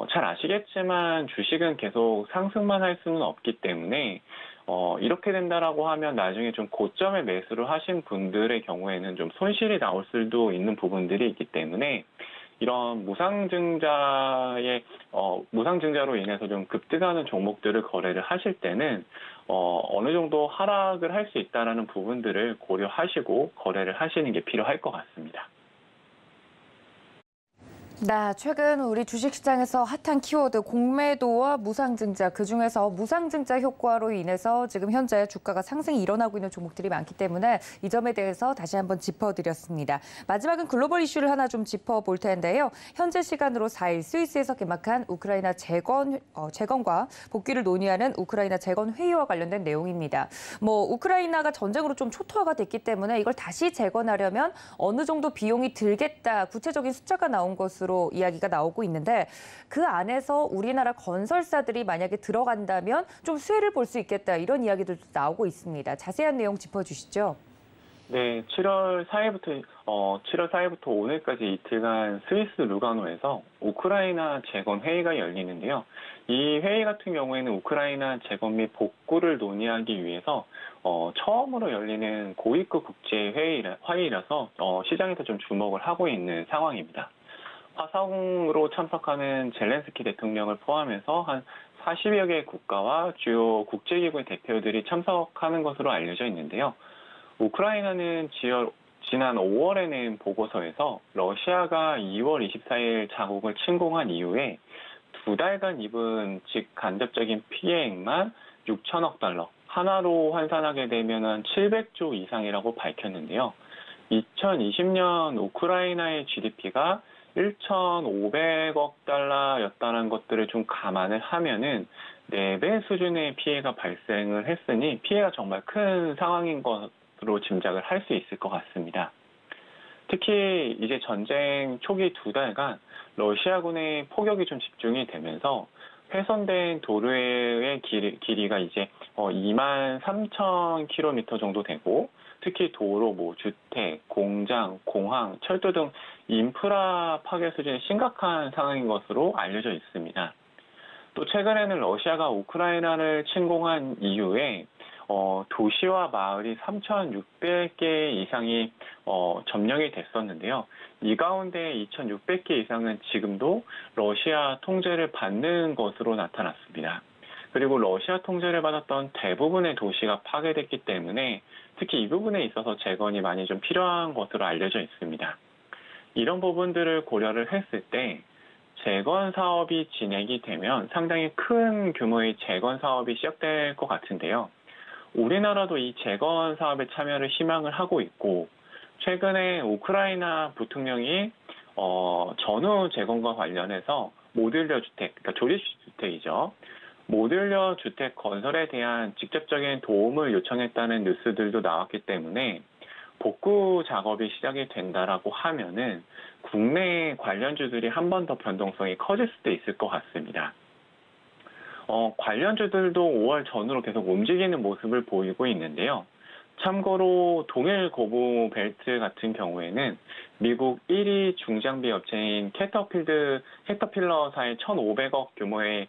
잘 아시겠지만 주식은 계속 상승만 할 수는 없기 때문에 이렇게 된다라고 하면 나중에 좀 고점에 매수를 하신 분들의 경우에는 좀 손실이 나올 수도 있는 부분들이 있기 때문에 이런 무상증자로 인해서 좀 급등하는 종목들을 거래를 하실 때는 어느 정도 하락을 할 수 있다라는 부분들을 고려하시고 거래를 하시는 게 필요할 것 같습니다. 네, 최근 우리 주식시장에서 핫한 키워드 공매도와 무상증자, 그중에서 무상증자 효과로 인해서 지금 현재 주가가 상승이 일어나고 있는 종목들이 많기 때문에 이 점에 대해서 다시 한번 짚어드렸습니다. 마지막은 글로벌 이슈를 하나 좀 짚어볼 텐데요. 현재 시간으로 4일 스위스에서 개막한 우크라이나 재건과 복귀를 논의하는 우크라이나 재건 회의와 관련된 내용입니다. 우크라이나가 전쟁으로 좀 초토화가 됐기 때문에 이걸 다시 재건하려면 어느 정도 비용이 들겠다, 구체적인 숫자가 나온 것으로 이야기가 나오고 있는데 그 안에서 우리나라 건설사들이 만약에 들어간다면 좀 수혜를 볼 수 있겠다 이런 이야기들도 나오고 있습니다. 자세한 내용 짚어주시죠. 네, 7월 4일부터 오늘까지 이틀간 스위스 루가노에서 우크라이나 재건 회의가 열리는데요. 이 회의 같은 경우에는 우크라이나 재건 및 복구를 논의하기 위해서 처음으로 열리는 고위급 국제 회의라서 시장에서 좀 주목을 하고 있는 상황입니다. 화성으로 참석하는 젤렌스키 대통령을 포함해서 한 40여 개의 국가와 주요 국제기구의 대표들이 참석하는 것으로 알려져 있는데요. 우크라이나는 지난 5월에 낸 보고서에서 러시아가 2월 24일 자국을 침공한 이후에 2달간 입은 직간접적인 피해액만 6천억 달러, 하나로 환산하게 되면 한 700조 이상이라고 밝혔는데요. 2020년 우크라이나의 GDP가 1,500억 달러였다는 것들을 좀 감안을 하면은 4배 수준의 피해가 발생을 했으니 피해가 정말 큰 상황인 것으로 짐작을 할 수 있을 것 같습니다. 특히 이제 전쟁 초기 2달간 러시아군의 포격이 좀 집중이 되면서 훼손된 도로의 길이가 이제 23,000km 정도 되고 특히 도로, 주택, 공장, 공항, 철도 등 인프라 파괴 수준이 심각한 상황인 것으로 알려져 있습니다. 또 최근에는 러시아가 우크라이나를 침공한 이후에 도시와 마을이 3,600개 이상이 점령이 됐었는데요. 이 가운데 2,600개 이상은 지금도 러시아 통제를 받는 것으로 나타났습니다. 그리고 러시아 통제를 받았던 대부분의 도시가 파괴됐기 때문에 특히 이 부분에 있어서 재건이 많이 좀 필요한 것으로 알려져 있습니다. 이런 부분들을 고려를 했을 때 재건 사업이 진행이 되면 상당히 큰 규모의 재건 사업이 시작될 것 같은데요. 우리나라도 이 재건 사업에 참여를 희망을 하고 있고 최근에 우크라이나 부통령이 전후 재건과 관련해서 모듈러 주택, 그러니까 조립주택이죠. 모듈러 주택 건설에 대한 직접적인 도움을 요청했다는 뉴스들도 나왔기 때문에 복구 작업이 시작이 된다라고 하면은 국내 관련주들이 한 번 더 변동성이 커질 수도 있을 것 같습니다. 관련주들도 5월 전후로 계속 움직이는 모습을 보이고 있는데요. 참고로 동일 고무 벨트 같은 경우에는 미국 1위 중장비 업체인 캐터필러사의 1,500억 규모의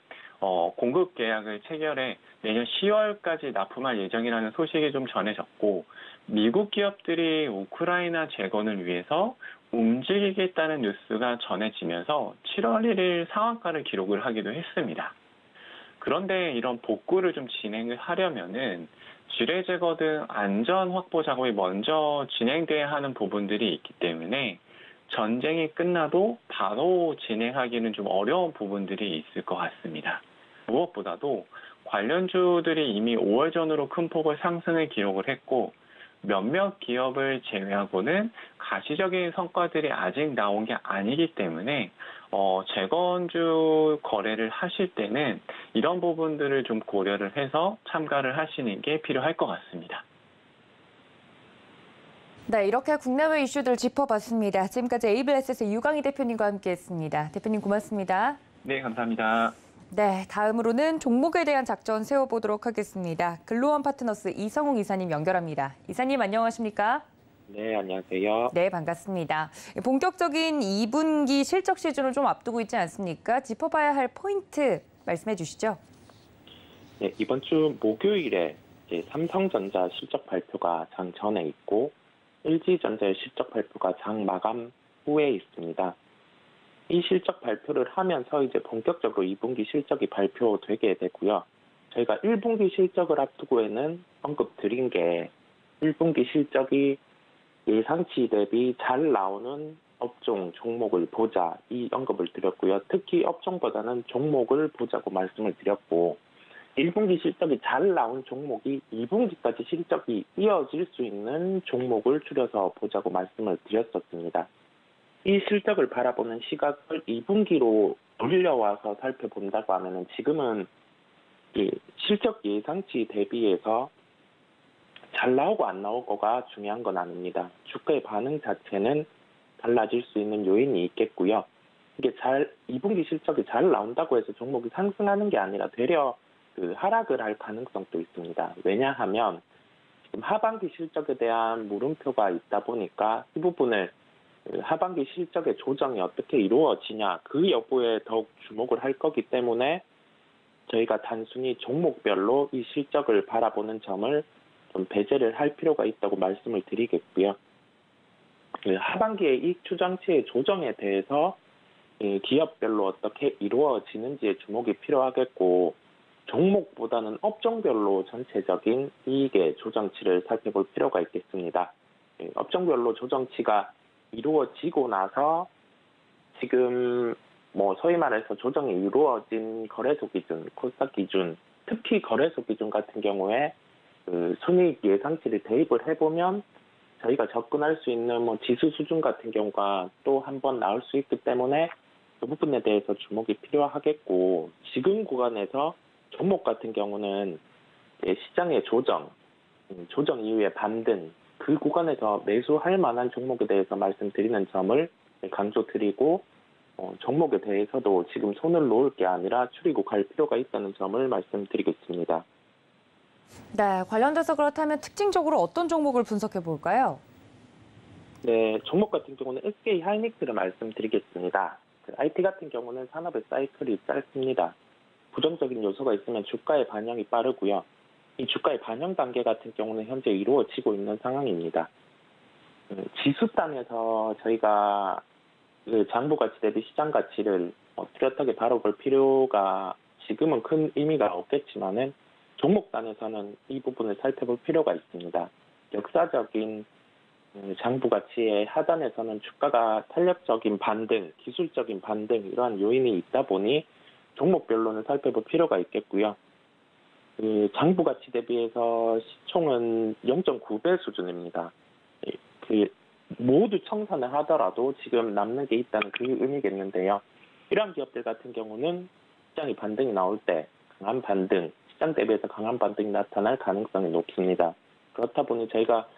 공급 계약을 체결해 내년 10월까지 납품할 예정이라는 소식이 좀 전해졌고 미국 기업들이 우크라이나 재건을 위해서 움직이겠다는 뉴스가 전해지면서 7월 1일 상한가를 기록을 하기도 했습니다. 그런데 이런 복구를 좀 진행을 하려면은 지뢰 제거 등 안전 확보 작업이 먼저 진행돼야 하는 부분들이 있기 때문에 전쟁이 끝나도 바로 진행하기는 좀 어려운 부분들이 있을 것 같습니다. 무엇보다도 관련주들이 이미 5월 전후로 큰 폭의 상승을 기록을 했고 몇몇 기업을 제외하고는 가시적인 성과들이 아직 나온 게 아니기 때문에 재건주 거래를 하실 때는 이런 부분들을 좀 고려를 해서 참가를 하시는 게 필요할 것 같습니다. 네, 이렇게 국내외 이슈들 짚어봤습니다. 지금까지 에이블에셋의 유광희 대표님과 함께했습니다. 대표님 고맙습니다. 네, 감사합니다. 네, 다음으로는 종목에 대한 작전 세워보도록 하겠습니다. 글로원 파트너스 이성웅 이사님 연결합니다. 이사님 안녕하십니까? 네, 안녕하세요. 네, 반갑습니다. 본격적인 2분기 실적 시즌을 좀 앞두고 있지 않습니까? 짚어봐야 할 포인트 말씀해 주시죠. 네, 이번 주 목요일에 삼성전자 실적 발표가 장 전에 있고 LG전자의 실적 발표가 장 마감 후에 있습니다. 이 실적 발표를 하면서 이제 본격적으로 2분기 실적이 발표되게 되고요. 저희가 1분기 실적을 앞두고에는 언급 드린 게 1분기 실적이 예상치 대비 잘 나오는 업종 종목을 보자 이 언급을 드렸고요. 특히 업종보다는 종목을 보자고 말씀을 드렸고 1분기 실적이 잘 나온 종목이 2분기까지 실적이 이어질 수 있는 종목을 줄여서 보자고 말씀을 드렸었습니다. 이 실적을 바라보는 시각을 2분기로 돌려와서 살펴본다고 하면은 지금은 이 실적 예상치 대비해서 잘 나오고 안 나오고가 중요한 건 아닙니다. 주가의 반응 자체는 달라질 수 있는 요인이 있겠고요. 이게 2분기 실적이 잘 나온다고 해서 종목이 상승하는 게 아니라 되려 하락을 할 가능성도 있습니다. 왜냐하면 지금 하반기 실적에 대한 물음표가 있다 보니까 이 부분을 하반기 실적의 조정이 어떻게 이루어지냐 그 여부에 더욱 주목을 할 거기 때문에 저희가 단순히 종목별로 이 실적을 바라보는 점을 좀 배제를 할 필요가 있다고 말씀을 드리겠고요. 하반기의 이익 추정치의 조정에 대해서 기업별로 어떻게 이루어지는지에 주목이 필요하겠고 종목보다는 업종별로 전체적인 이익의 조정치를 살펴볼 필요가 있겠습니다. 업종별로 조정치가 이루어지고 나서 지금 소위 말해서 조정이 이루어진 거래소 기준, 코스닥 기준, 특히 거래소 기준 같은 경우에 순이익 예상치를 대입을 해보면 저희가 접근할 수 있는 지수 수준 같은 경우가 또 한 번 나올 수 있기 때문에 그 부분에 대해서 주목이 필요하겠고 지금 구간에서 종목 같은 경우는 시장의 조정 이후에 반등 그 구간에서 매수할 만한 종목에 대해서 말씀드리는 점을 강조드리고 종목에 대해서도 지금 손을 놓을 게 아니라 추리고 갈 필요가 있다는 점을 말씀드리겠습니다. 네, 관련돼서 그렇다면 특징적으로 어떤 종목을 분석해 볼까요? 네, 종목 같은 경우는 SK 하이닉스를 말씀드리겠습니다. IT 같은 경우는 산업의 사이클이 짧습니다. 부정적인 요소가 있으면 주가의 반영이 빠르고요. 이 주가의 반영 단계 같은 경우는 현재 이루어지고 있는 상황입니다. 지수단에서 저희가 그 장부 가치 대비 시장 가치를 뚜렷하게 바라볼 필요가 지금은 큰 의미가 없겠지만은 종목단에서는 이 부분을 살펴볼 필요가 있습니다. 역사적인 장부 가치의 하단에서는 주가가 탄력적인 반등, 기술적인 반등 이러한 요인이 있다 보니 종목별로는 살펴볼 필요가 있겠고요. 그 장부 가치 대비해서 시총은 0.9배 수준입니다. 그 모두 청산을 하더라도 지금 남는 게 있다는 그 의미겠는데요. 이러한 기업들 같은 경우는 시장이 반등이 나올 때 강한 반등, 시장 대비해서 강한 반등이 나타날 가능성이 높습니다. 그렇다 보니 저희가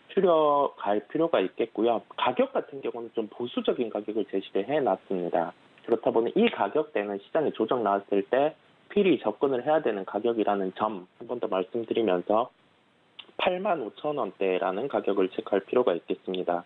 추려갈 필요가 있겠고요. 가격 같은 경우는 좀 보수적인 가격을 제시를 해놨습니다. 그렇다 보니 이 가격대는 시장에 조정 나왔을 때 필히 접근을 해야 되는 가격이라는 점 한 번 더 말씀드리면서 85,000원대라는 가격을 체크할 필요가 있겠습니다.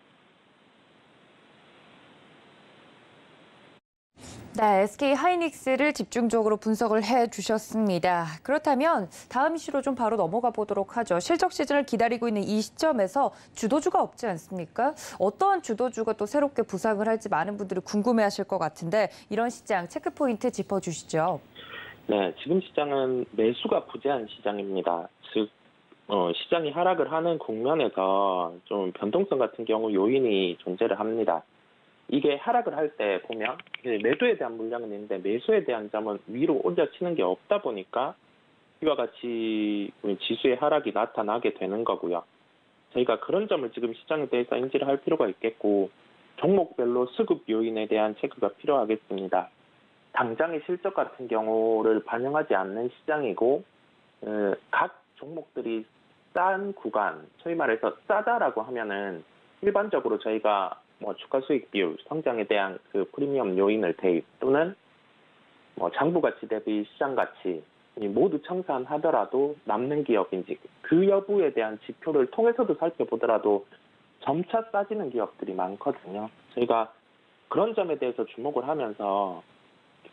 네, SK 하이닉스를 집중적으로 분석을 해주셨습니다. 그렇다면 다음 이슈로 좀 바로 넘어가 보도록 하죠. 실적 시즌을 기다리고 있는 이 시점에서 주도주가 없지 않습니까? 어떠한 주도주가 또 새롭게 부상을 할지 많은 분들이 궁금해하실 것 같은데 이런 시장 체크포인트 짚어주시죠. 네, 지금 시장은 매수가 부재한 시장입니다. 즉 시장이 하락을 하는 국면에서 좀 변동성 같은 경우 요인이 존재를 합니다. 이게 하락을 할 때 보면 매도에 대한 물량은 있는데 매수에 대한 점은 위로 올려치는 게 없다 보니까 이와 같이 지수의 하락이 나타나게 되는 거고요. 저희가 그런 점을 지금 시장에 대해서 인지를 할 필요가 있겠고 종목별로 수급 요인에 대한 체크가 필요하겠습니다. 당장의 실적 같은 경우를 반영하지 않는 시장이고 각 종목들이 싼 구간, 소위 말해서 싸다라고 하면은 일반적으로 저희가 주가 수익 비율, 성장에 대한 그 프리미엄 요인을 대입 또는 장부 가치 대비 시장 가치 모두 청산하더라도 남는 기업인지 그 여부에 대한 지표를 통해서도 살펴보더라도 점차 싸지는 기업들이 많거든요. 저희가 그런 점에 대해서 주목을 하면서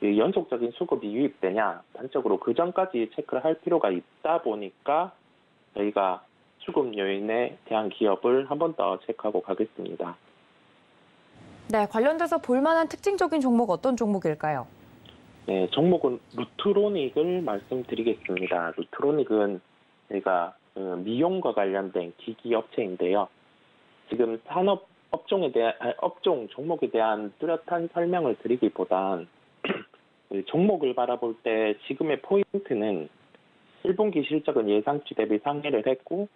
연속적인 수급이 유입되냐 단적으로 그 점까지 체크를 할 필요가 있다 보니까 저희가 수급 요인에 대한 기업을 한 번 더 체크하고 가겠습니다. 네, 관련돼서 볼만한 특징적인 종목 어떤 종목일까요? 네, 종목은 루트로닉을 말씀드리겠습니다. 루트로닉은 저희가 미용과 관련된 기기 업체인데요. 지금 산업 업종 종목에 대한 뚜렷한 설명을 드리기보단 종목을 바라볼 때 지금의 포인트는 1분기 실적은 예상치 대비 상회를 했고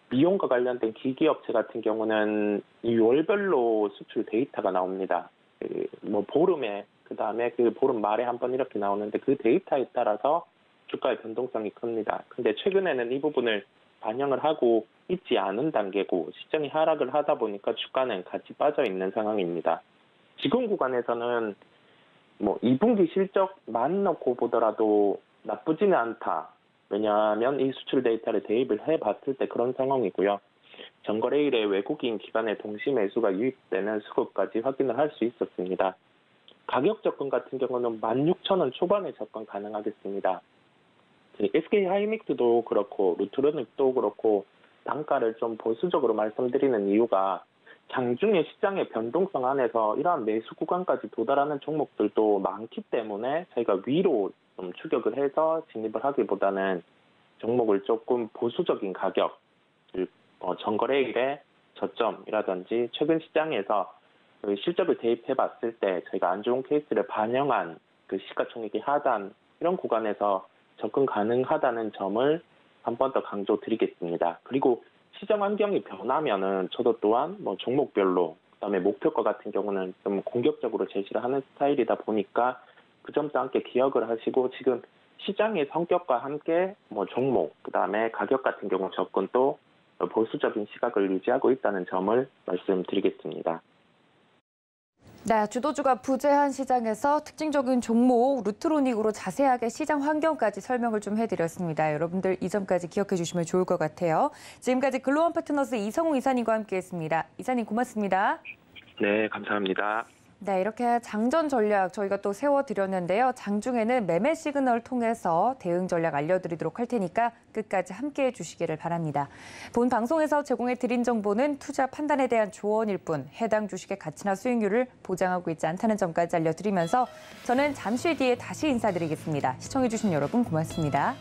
미용과 관련된 기기업체 같은 경우는 이 월별로 수출 데이터가 나옵니다. 보름에 그다음에 그 보름 말에 한 번 이렇게 나오는데 그 데이터에 따라서 주가의 변동성이 큽니다. 근데 최근에는 이 부분을 반영을 하고 있지 않은 단계고 시장이 하락을 하다 보니까 주가는 같이 빠져 있는 상황입니다. 지금 구간에서는 2분기 실적만 놓고 보더라도 나쁘지는 않다. 왜냐하면 이 수출 데이터를 대입을 해봤을 때 그런 상황이고요. 전거래일에 외국인 기관의 동시 매수가 유입되는 수급까지 확인을 할 수 있었습니다. 가격 접근 같은 경우는 16,000원 초반에 접근 가능하겠습니다. SK 하이닉스도 그렇고 루트로닉도 그렇고 단가를 좀 보수적으로 말씀드리는 이유가 장중에 시장의 변동성 안에서 이러한 매수 구간까지 도달하는 종목들도 많기 때문에 저희가 위로 좀 추격을 해서 진입을 하기보다는 종목을 조금 보수적인 가격, 전거래일의 저점이라든지 최근 시장에서 실적을 대입해 봤을 때 저희가 안 좋은 케이스를 반영한 그 시가총액의 하단 이런 구간에서 접근 가능하다는 점을 한 번 더 강조드리겠습니다. 그리고 시장 환경이 변하면은 저도 또한 종목별로 그다음에 목표가 같은 경우는 좀 공격적으로 제시를 하는 스타일이다 보니까 그 점도 함께 기억을 하시고 지금 시장의 성격과 함께 종목 그다음에 가격 같은 경우 접근도 보수적인 시각을 유지하고 있다는 점을 말씀드리겠습니다. 네, 주도주가 부재한 시장에서 특징적인 종목 루트로닉으로 자세하게 시장 환경까지 설명을 좀 해드렸습니다. 여러분들 이 점까지 기억해 주시면 좋을 것 같아요. 지금까지 글로원 파트너스 이성우 이사님과 함께했습니다. 이사님 고맙습니다. 네, 감사합니다. 네, 이렇게 장전 전략 저희가 또 세워드렸는데요. 장중에는 매매 시그널 통해서 대응 전략 알려드리도록 할 테니까 끝까지 함께해 주시기를 바랍니다. 본 방송에서 제공해드린 정보는 투자 판단에 대한 조언일 뿐 해당 주식의 가치나 수익률을 보장하고 있지 않다는 점까지 알려드리면서 저는 잠시 뒤에 다시 인사드리겠습니다. 시청해주신 여러분 고맙습니다.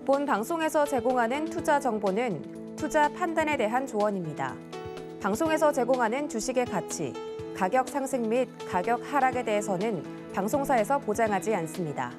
본 방송에서 제공하는 투자 정보는 투자 판단에 대한 조언입니다. 방송에서 제공하는 주식의 가치, 가격 상승 및 가격 하락에 대해서는 방송사에서 보장하지 않습니다.